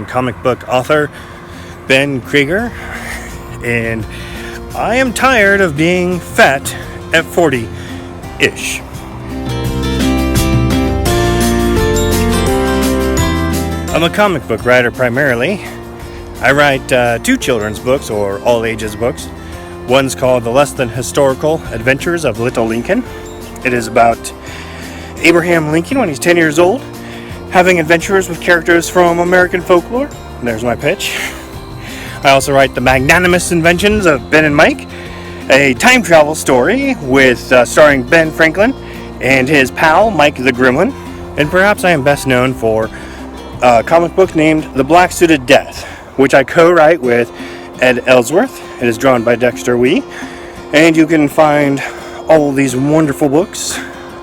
comic book author Ben Kreger, and I am tired of being fat at 40-ish. I'm a comic book writer primarily. I write 2 children's books, or all ages books. One's called The Less Than Historical Adventures of Little Lincoln. It is about Abraham Lincoln when he's 10 years old, having adventures with characters from American folklore. There's my pitch. I also write The Magnanimous Inventions of Ben and Mike, a time travel story with starring Ben Franklin and his pal Mike the Gremlin. And perhaps I am best known for a comic book named The Black Suited Death, which I co-write with Ed Ellsworth. It is drawn by Dexter Wee, and you can find all these wonderful books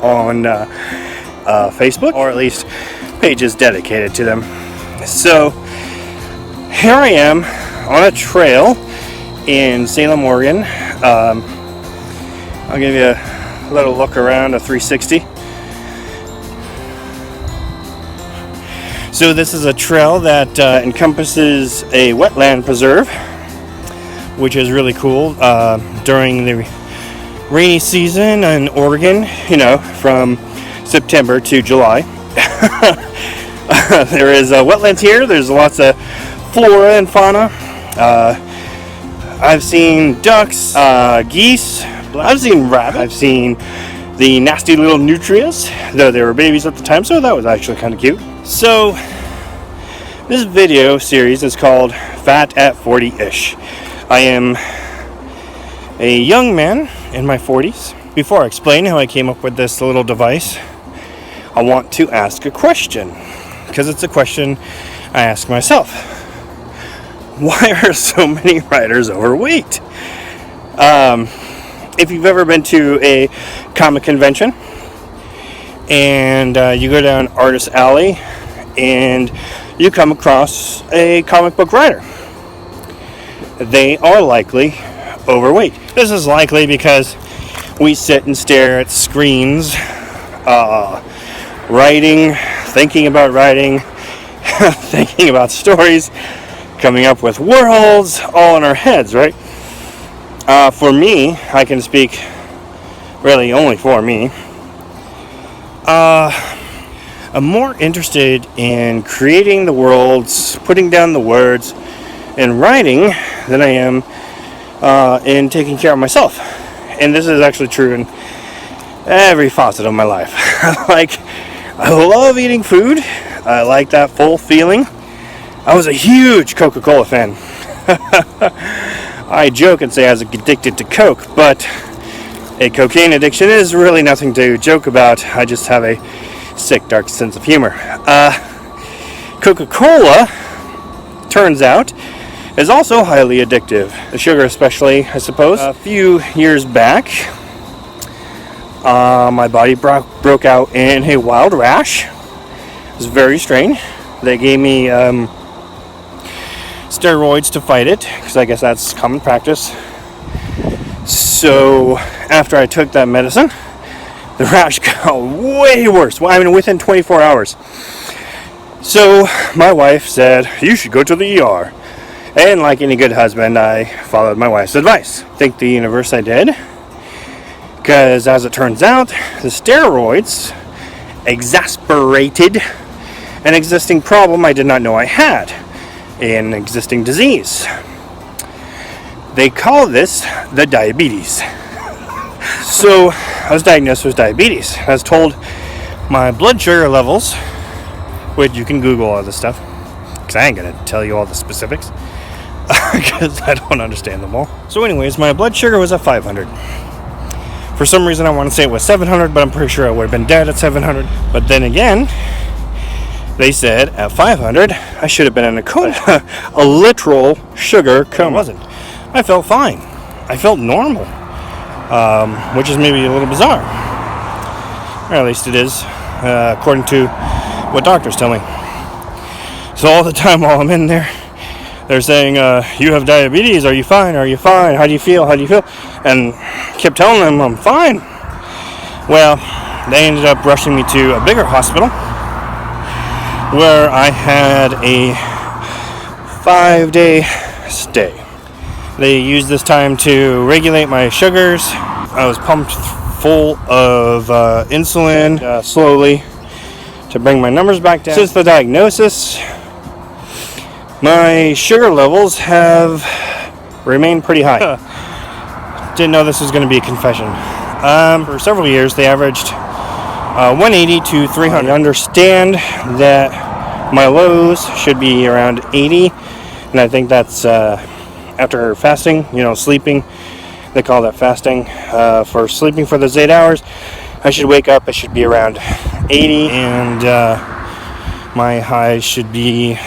on Facebook, or at least pages dedicated to them. So here I am on a trail in Salem, Oregon. I'll give you a little look around, a 360. So this is a trail that encompasses a wetland preserve, which is really cool during the rainy season in Oregon, from September to July. There is wetlands here. There's lots of flora and fauna. I've seen ducks, geese. I've seen rabbits. I've seen the nasty little nutrias, though they were babies at the time, so that was actually kind of cute. So this video series is called Fat at 40-ish. I am a young man in my 40s. Before I explain how I came up with this little device, I want to ask a question, because it's a question I ask myself. Why are so many writers overweight? If you've ever been to a comic convention and you go down Artist Alley and you come across a comic book writer, they are likely overweight. This is likely because we sit and stare at screens, writing, thinking about writing, thinking about stories, coming up with worlds, all in our heads, right? For me, I can speak really only for me. I'm more interested in creating the worlds, putting down the words, and writing than I am in taking care of myself. And this is actually true in every facet of my life. I love eating food. I like that full feeling. I was a huge Coca-Cola fan. I joke and say I was addicted to Coke, but a cocaine addiction is really nothing to joke about. I just have a sick, dark sense of humor. Coca-Cola, turns out, is also highly addictive. The sugar especially, I suppose. A few years back, my body broke out in a wild rash. It was very strange. They gave me steroids to fight it, because I guess that's common practice. So after I took that medicine, the rash got way worse. Within 24 hours. So my wife said, you should go to the ER. And like any good husband, I followed my wife's advice. Thank the universe I did. Because as it turns out, the steroids exacerbated an existing problem I did not know I had. An existing disease. They call this the diabetes. So I was diagnosed with diabetes. I was told my blood sugar levels, which you can Google all this stuff, because I ain't going to tell you all the specifics, because I don't understand them all. So anyways, my blood sugar was at 500. For some reason I want to say it was 700, but I'm pretty sure I would have been dead at 700. But then again, they said at 500, I should have been in a coma. A literal sugar coma. I wasn't. I felt fine. I felt normal. Which is maybe a little bizarre. Or at least it is, according to what doctors tell me. So all the time while I'm in there, they're saying, you have diabetes, are you fine, are you fine, how do you feel, and kept telling them I'm fine. Well, they ended up rushing me to a bigger hospital, where I had a 5-day stay. They used this time to regulate my sugars. I was pumped full of insulin slowly to bring my numbers back down. Since the diagnosis, my sugar levels have remained pretty high. Didn't know this was going to be a confession. For several years, they averaged 180 to 300. I understand that my lows should be around 80, and I think that's after fasting, sleeping. They call that fasting. For sleeping for those 8 hours, I should wake up, it should be around 80, and my high should be,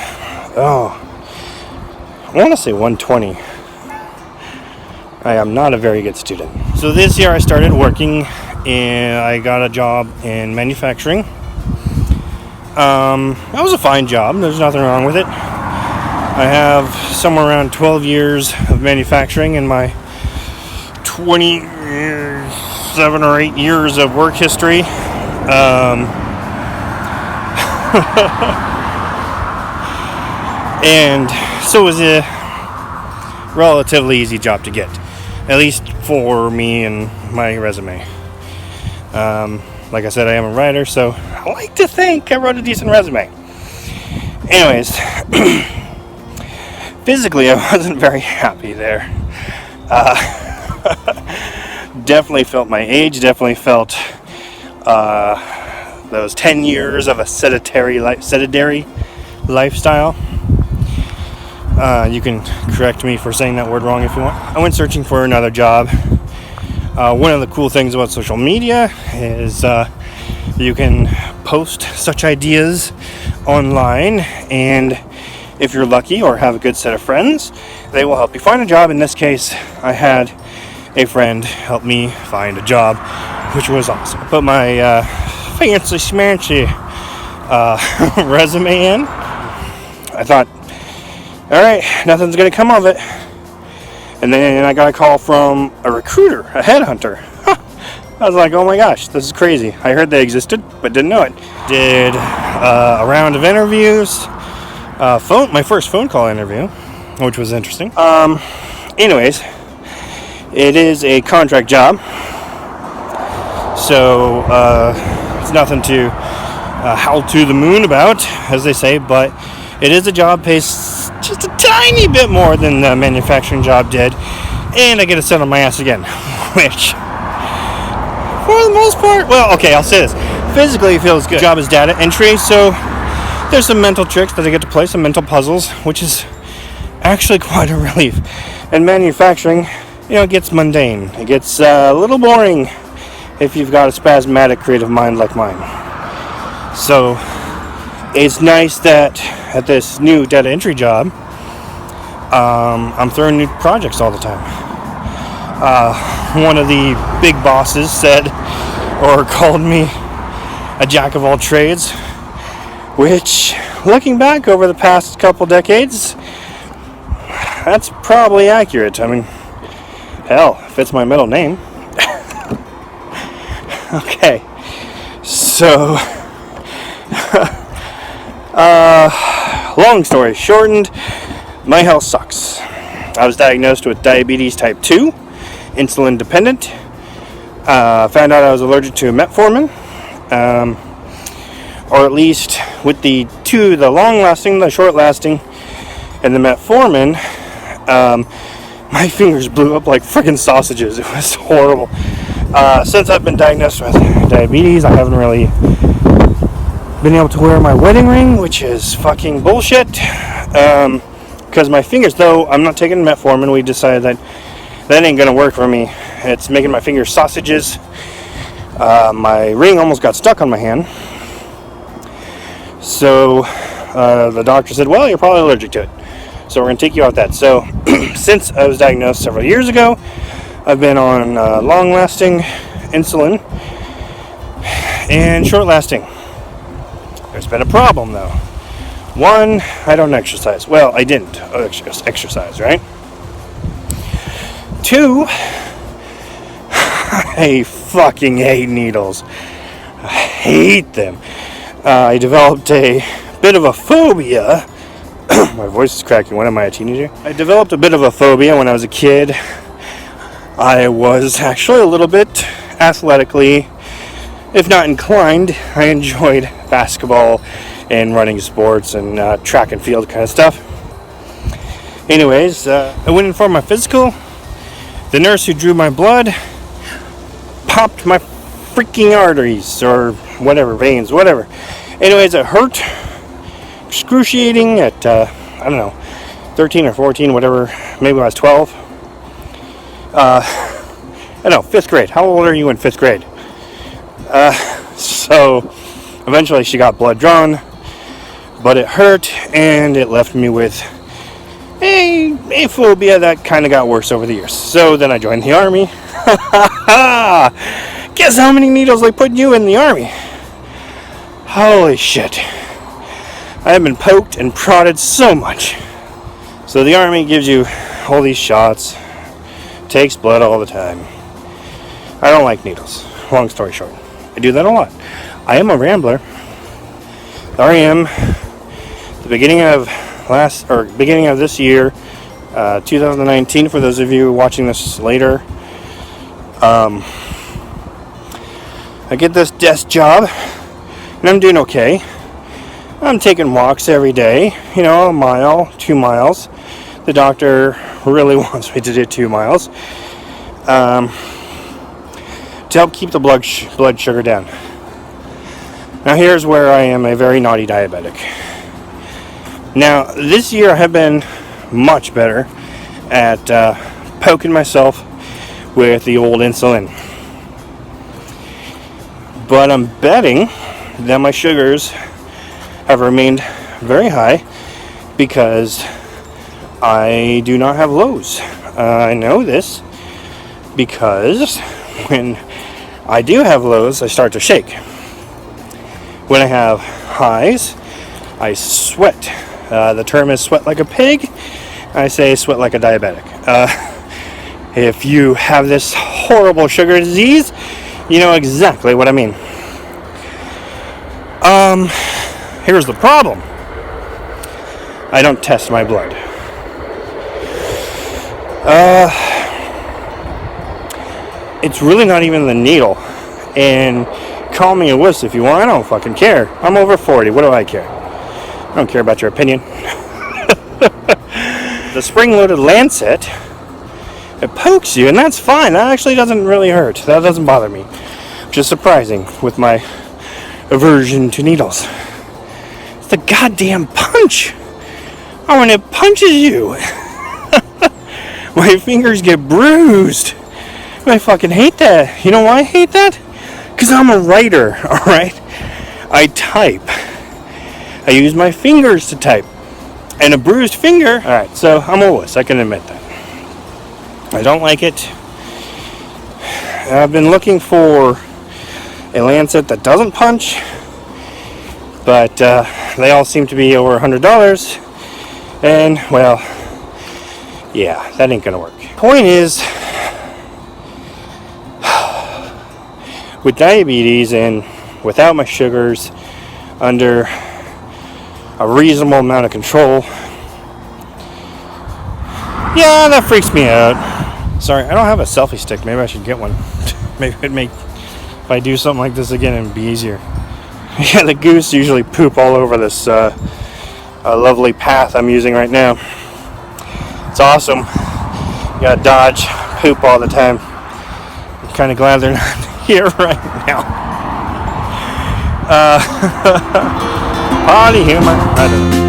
I want to say 120. I am not a very good student. So this year I started working, and I got a job in manufacturing. That was a fine job. There's nothing wrong with it. I have somewhere around 12 years of manufacturing in my 27 or 8 years of work history. And so it was a relatively easy job to get, at least for me and my resume. Like I said, I am a writer, so I like to think I wrote a decent resume. Anyways, physically I wasn't very happy there. Definitely felt my age, definitely felt those 10 years of a sedentary lifestyle. You can correct me for saying that word wrong if you want. I went searching for another job. One of the cool things about social media is you can post such ideas online, and if you're lucky or have a good set of friends, they will help you find a job. In this case, I had a friend help me find a job, which was awesome. Put my fancy smancy resume in. I thought, all right, nothing's going to come of it. And then I got a call from a recruiter, a headhunter. I was like, oh my gosh, this is crazy. I heard they existed, but didn't know it. Did a round of interviews. My first phone call interview, which was interesting. Anyways, it is a contract job. So it's nothing to howl to the moon about, as they say, but it is a job, pays just a tiny bit more than the manufacturing job did, and I get to sit on my ass again, which, for the most part, well, okay, I'll say this, physically it feels good. The job is data entry, so there's some mental tricks that I get to play, some mental puzzles, which is actually quite a relief. And manufacturing, it gets mundane. It gets a little boring if you've got a spasmodic creative mind like mine. So it's nice that at this new data entry job, I'm throwing new projects all the time. One of the big bosses said, or called me, a jack of all trades, which, looking back over the past couple decades, that's probably accurate. I mean, hell, fits my middle name. Okay, so long story shortened, my health sucks. I was diagnosed with diabetes type 2, insulin dependent. Found out I was allergic to metformin, or at least with the long lasting, the short lasting, and the metformin, my fingers blew up like freaking sausages. It was horrible. Since I've been diagnosed with diabetes, I haven't really been able to wear my wedding ring, which is fucking bullshit. Because my fingers, though I'm not taking metformin, we decided that ain't gonna work for me. It's making my fingers sausages. My ring almost got stuck on my hand. So the doctor said, well, you're probably allergic to it, so we're gonna take you off that. So since I was diagnosed several years ago, I've been on long-lasting insulin and short-lasting. There's been a problem, though. One, I don't exercise. Well, I didn't exercise, right? Two, I fucking hate needles. I hate them. I developed a bit of a phobia My voice is cracking. When am I a teenager? I developed a bit of a phobia when I was a kid. I was actually a little bit athletically, if not inclined. I enjoyed basketball and running sports and track and field kind of stuff. Anyways, I went in for my physical. The nurse who drew my blood popped my freaking arteries or whatever, veins, whatever. Anyways, it hurt. Excruciating at, I don't know, 13 or 14, whatever. Maybe I was 12. I know, 5th grade. How old are you in 5th grade? So, eventually she got blood drawn, but it hurt, and it left me with a phobia that kind of got worse over the years. So then I joined the army. Guess how many needles they put you in the army? Holy shit. I have been poked and prodded so much. So the army gives you all these shots, takes blood all the time. I don't like needles. Long story short, I do that a lot. I am a rambler. There I am. The beginning of this year, 2019. For those of you watching this later, I get this desk job, and I'm doing okay. I'm taking walks every day, a mile, 2 miles. The doctor really wants me to do 2 miles to help keep the blood sugar down. Now here's where I am a very naughty diabetic. Now this year I have been much better at poking myself with the old insulin. But I'm betting that my sugars have remained very high because I do not have lows. I know this because when I do have lows, I start to shake. When I have highs, I sweat. The term is sweat like a pig. I say sweat like a diabetic. If you have this horrible sugar disease, you know exactly what I mean. Here's the problem. I don't test my blood. It's really not even the needle. And call me a wuss if you want. I don't fucking care. I'm over 40. What do I care? I don't care about your opinion. The spring-loaded lancet, it pokes you, and that's fine. That actually doesn't really hurt. That doesn't bother me. Which is surprising with my aversion to needles. It's the goddamn punch. Oh, when it punches you. My fingers get bruised. I fucking hate that. You know why I hate that? Because I'm a writer, alright? I type. I use my fingers to type. And a bruised finger... Alright, so I'm a wuss. I can admit that. I don't like it. I've been looking for a lancet that doesn't punch. But they all seem to be over $100. And, well, yeah, that ain't gonna work. Point is, with diabetes and without my sugars under a reasonable amount of control, yeah, that freaks me out. Sorry, I don't have a selfie stick. Maybe I should get one. Maybe it'd make, if I do something like this again, it'd be easier. Yeah, the goose usually poop all over this lovely path I'm using right now. It's awesome. You gotta dodge poop all the time. I'm kind of glad they're not here right now. Party humor. I don't know.